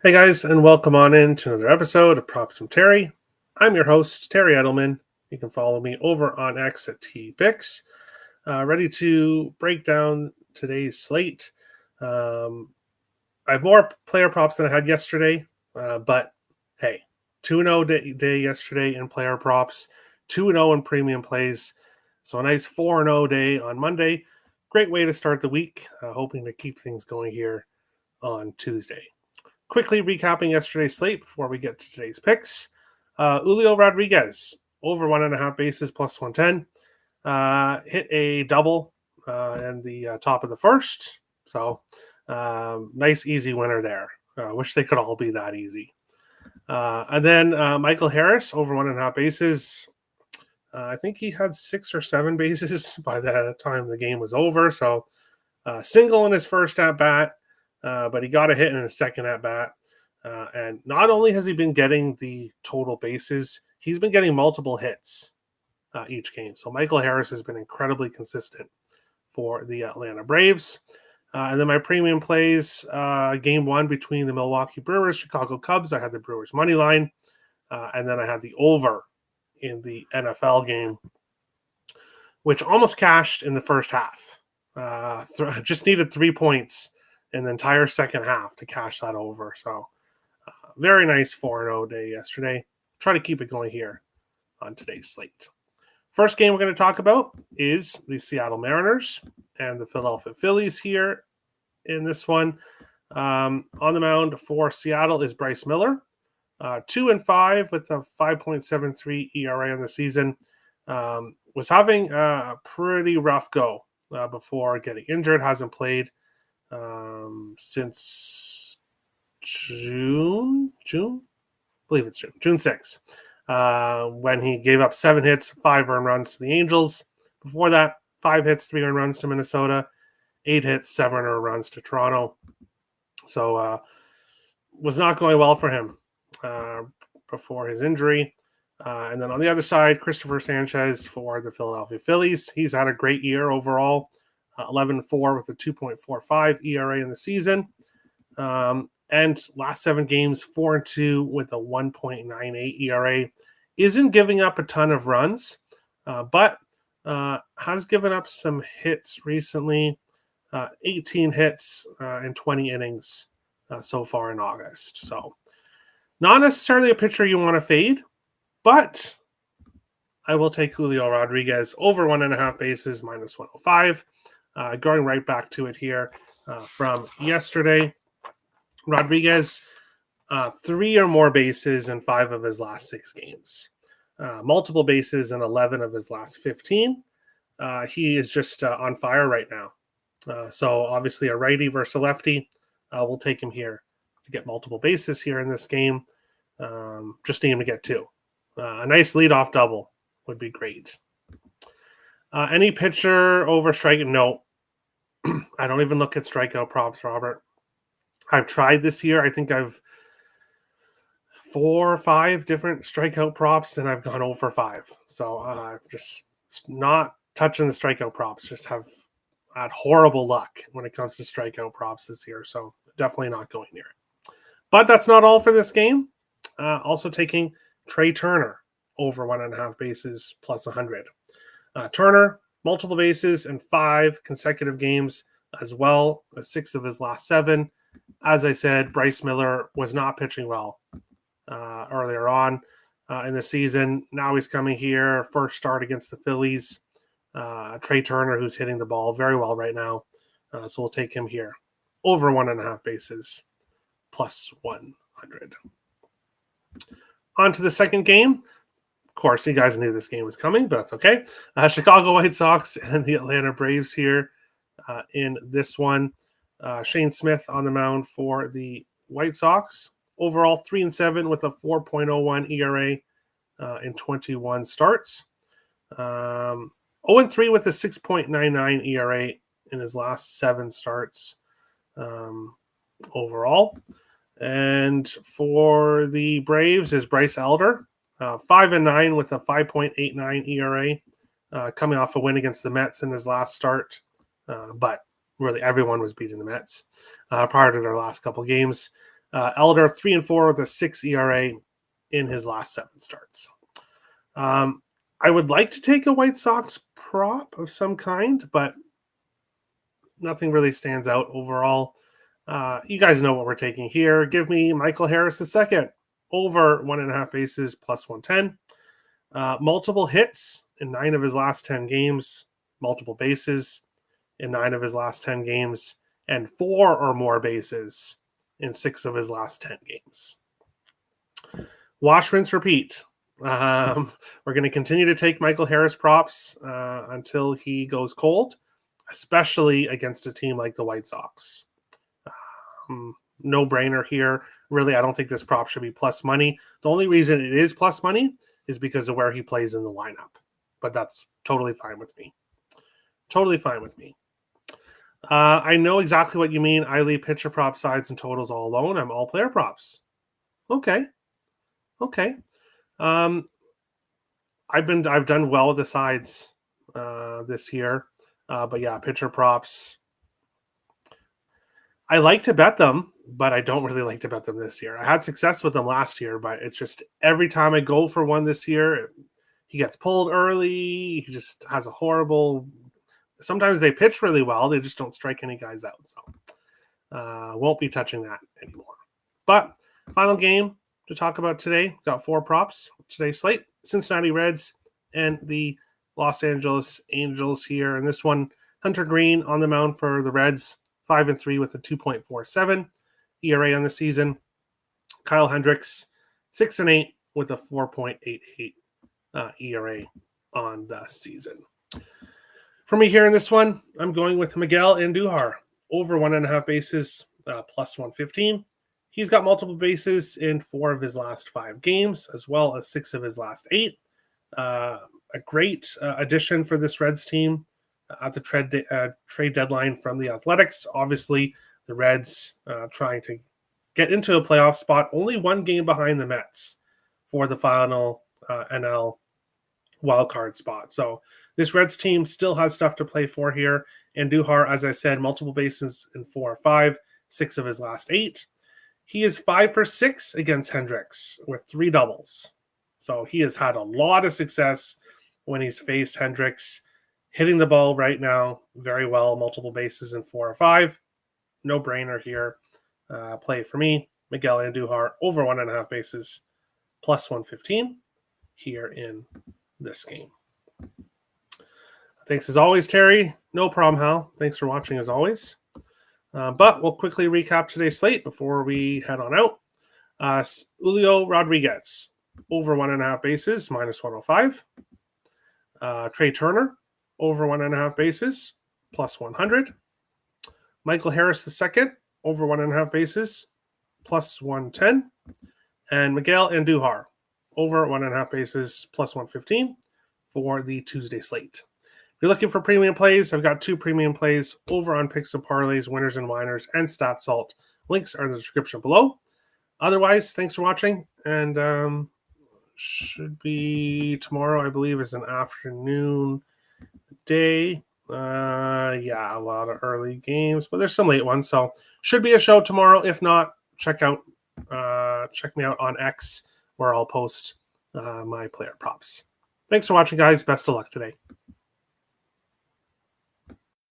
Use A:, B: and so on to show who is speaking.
A: Hey guys, and welcome on in to another episode of Props from Terry. I'm your host, Terry Edelman. You can follow me over on X at TPix. Ready to break down today's slate. Um, I have more player props than I had yesterday, but hey, 2-0 day yesterday in player props, 2-0 in premium plays. So a nice 4-0 day on Monday. Great way to start the week. Hoping to keep things going here on Tuesday. Quickly recapping yesterday's slate before we get to today's picks. Julio Rodriguez, over 1.5 bases plus 110. Hit a double in the top of the first. So, nice, easy winner there. Wish they could all be that easy. And then Michael Harris, over 1.5 bases. I think he had 6 or 7 bases by the time the game was over. So, single in his first at bat. But he got a hit in his second at bat. And not only has he been getting the total bases, he's been getting multiple hits each game. So Michael Harris has been incredibly consistent for the Atlanta Braves. And then my premium plays, game one between the Milwaukee Brewers, Chicago Cubs. I had the Brewers money line. And then I had the over in the NFL game, which almost cashed in the first half. Just needed 3 points in the entire second half to cash that over. So very nice 4-0 day yesterday. Try to keep it going here on today's slate. First game we're going to talk about is the Seattle Mariners and the Philadelphia Phillies here in this one. On the mound for Seattle is Bryce Miller, 2-5 with a 5.73 ERA on the season. Was having a pretty rough go before getting injured. Hasn't played since June, I believe it's June 6th, when he gave up 7 hits, 5 earned runs to the Angels. Before that, 5 hits, 3 earned runs to Minnesota, 8 hits, 7 earned runs to Toronto. So was not going well for him before his injury. And then on the other side, Christopher Sanchez for the Philadelphia Phillies. He's had a great year overall, 11-4 with a 2.45 ERA in the season. And last 7 games, 4-2 with a 1.98 ERA. Isn't giving up a ton of runs, but has given up some hits recently. 18 hits in 20 innings so far in August. So not necessarily a pitcher you want to fade, but I will take Julio Rodriguez over 1.5 bases minus 105. Going right back to it here from yesterday. Rodriguez, 3 or more bases in 5 of his last 6 games. Multiple bases in 11 of his last 15. He is just on fire right now. So obviously a righty versus a lefty. We'll take him here to get multiple bases here in this game. Just need him to get 2. A nice leadoff double would be great. Any pitcher over strike? No. I don't even look at strikeout props, Robert. I've tried this year. I think I've 4 or 5 different strikeout props, and I've gone over 5. So just not touching the strikeout props. Just have had horrible luck when it comes to strikeout props this year. So definitely not going near it. But that's not all for this game. Also taking Trey Turner over 1.5 bases plus 100. Turner, multiple bases in 5 consecutive games, as well as 6 of his last 7. As I said, Bryce Miller was not pitching well earlier on in the season. Now he's coming here, first start against the Phillies. Trey Turner, who's hitting the ball very well right now. So we'll take him here. Over 1.5 bases, plus 100. On to the second game. Of course, you guys knew this game was coming, but that's okay. Chicago White Sox and the Atlanta Braves here in this one. Shane Smith on the mound for the White Sox. Overall, 3-7 with a 4.01 ERA in 21 starts. 0-3 with a 6.99 ERA in his last 7 starts overall. And for the Braves is Bryce Elder, 5-9 with a 5.89 ERA, coming off a win against the Mets in his last start. But really, everyone was beating the Mets prior to their last couple games. Elder 3-4 with a 6 ERA in his last 7 starts. I would like to take a White Sox prop of some kind, but nothing really stands out overall. You guys know what we're taking here. Give me Michael Harris II over 1.5 bases plus 110. Multiple hits in 9 of his last 10 games, multiple bases in 9 of his last 10 games, and 4 or more bases in 6 of his last 10 games. Wash, rinse, repeat. We're going to continue to take Michael Harris props until he goes cold, especially against a team like the White Sox. No brainer here. Really, I don't think this prop should be plus money. The only reason it is plus money is because of where he plays in the lineup. But that's totally fine with me. Totally fine with me. I know exactly what you mean. I leave pitcher prop sides and totals all alone. I'm all player props. Okay. I've done well with the sides this year. But yeah, pitcher props. I like to bet them, but I don't really like to bet them this year. I had success with them last year, but it's just every time I go for one this year, he gets pulled early. He just has a horrible. Sometimes they pitch really well. They just don't strike any guys out. So won't be touching that anymore. But final game to talk about today. Got 4 props. Today's slate. Cincinnati Reds and the Los Angeles Angels here. And this one, Hunter Green on the mound for the Reds. 5-3 with a 2.47 ERA on the season. Kyle Hendricks, 6-8 with a 4.88 ERA on the season. For me here in this one, I'm going with Miguel Andujar over 1.5 bases plus 115. He's got multiple bases in 4 of his last 5 games, as well as 6 of his last 8. A great addition for this Reds team at the trade deadline from the Athletics. Obviously, the Reds trying to get into a playoff spot, only 1 game behind the Mets for the final NL wildcard spot. So this Reds team still has stuff to play for here. Andujar, as I said, multiple bases in 4 or 5, 6 of his last 8. He is 5 for 6 against Hendricks with 3 doubles. So he has had a lot of success when he's faced Hendricks. Hitting the ball right now very well, multiple bases in 4 or 5. No brainer here. Play for me, Miguel Andujar over 1.5 bases plus 115 here in this game. Thanks as always, Terry. No problem, Hal. Thanks for watching as always. But we'll quickly recap today's slate before we head on out. Julio Rodriguez over 1.5 bases minus 105. Trey Turner over 1.5 bases plus 100. Michael Harris II over 1.5 bases plus 110. And Miguel Andujar over 1.5 bases plus 115 for the Tuesday slate. If you're looking for premium plays, I've got 2 premium plays over on Picks and Parlays, Winners and Whiners, and Stat Salt. Links are in the description below. Otherwise, thanks for watching, and should be tomorrow, I believe, is an afternoon day. Yeah, a lot of early games, but there's some late ones, so should be a show tomorrow. If not, check me out on X, where I'll post my player props. Thanks for watching, guys. Best of luck today.